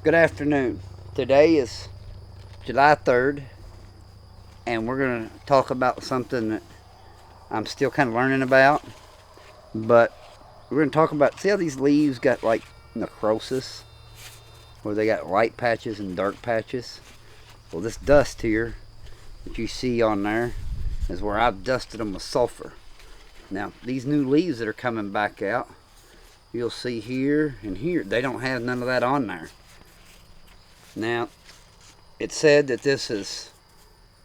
Good afternoon. Today is July 3rd, and we're going to talk about something that I'm still kind of learning about. But we're going to talk about, see how these leaves got like necrosis, where they got light patches and dark patches? Well, this dust here that you see on there is where I've dusted them with sulfur. Now, these new leaves that are coming back out, you'll see here and here, they don't have none of that on there. Now, it said that this is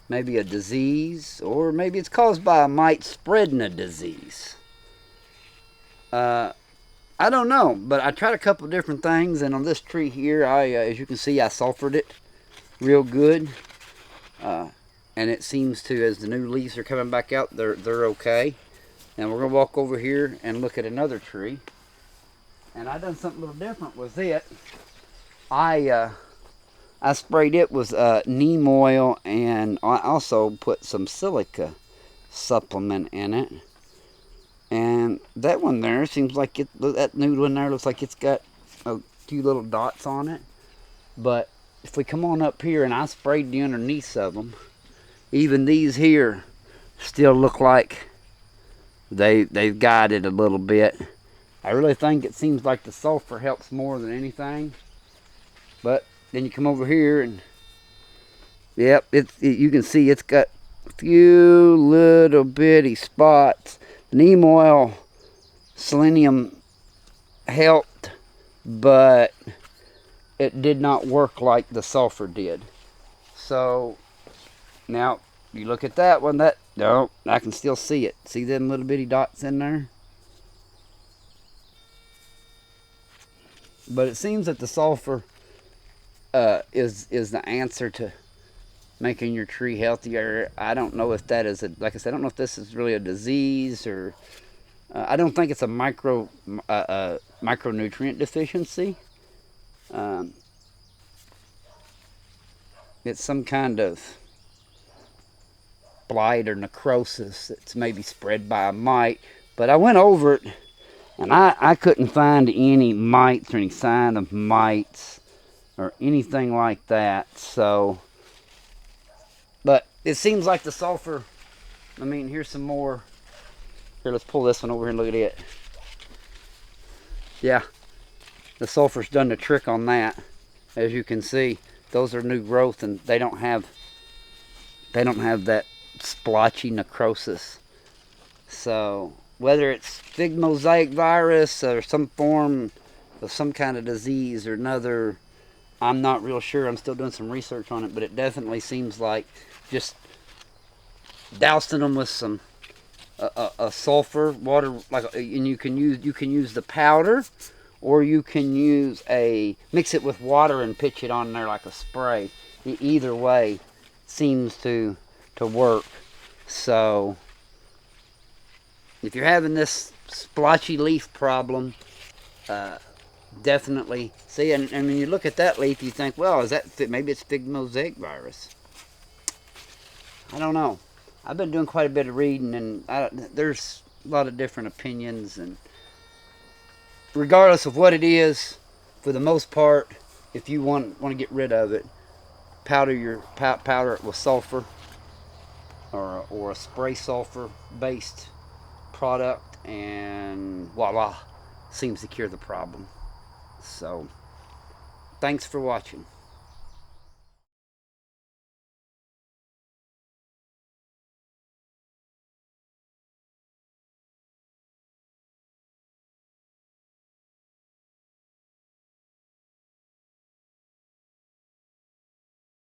maybe a disease, or maybe it's caused by a mite spreading a disease. I don't know, but I tried a couple different things, and on this tree here, as you can see, I sulfured it real good, and it seems to, as the new leaves are coming back out, they're okay. Now we're gonna walk over here and look at another tree, and I done something a little different with it. I sprayed it with neem oil, and I also put some silica supplement in it. And that one there seems like that new one there looks like it's got a few little dots on it. But if we come on up here, and I sprayed the underneath of them, even these here still look like they've got it a little bit. I really think it seems like the sulfur helps more than anything. But then you come over here and yep, you can see it's got a few little bitty spots. Neem oil, selenium helped, but it did not work like the sulfur did. So now you look at that one, no, I can still see it. See them little bitty dots in there? But it seems that the sulfur is the answer to making your tree healthier. I don't know if that is like I said, I don't know if this is really a disease, or I don't think it's a micronutrient deficiency. It's some kind of blight or necrosis that's maybe spread by a mite. But I went over it, and I couldn't find any mites or any sign of mites or anything like that. So, but it seems like the sulfur, I mean, here's some more. Here, let's pull this one over here and look at it. Yeah, the sulfur's done the trick on that. As you can see, those are new growth, and they don't have that splotchy necrosis. So whether it's fig mosaic virus or some form of some kind of disease or another, I'm not real sure. I'm still doing some research on it, but it definitely seems like just dousing them with some a sulfur water, and you can use the powder, or you can mix it with water and pitch it on there like a spray. Either way seems to work. So if you're having this splotchy leaf problem, definitely see. And when you look at that leaf, you think, well, maybe it's fig mosaic virus? I don't know. I've been doing quite a bit of reading, and there's a lot of different opinions. And regardless of what it is, for the most part, if you want to get rid of it, powder it with sulfur, or a spray sulfur based product, and voila, seems to cure the problem. So thanks for watching.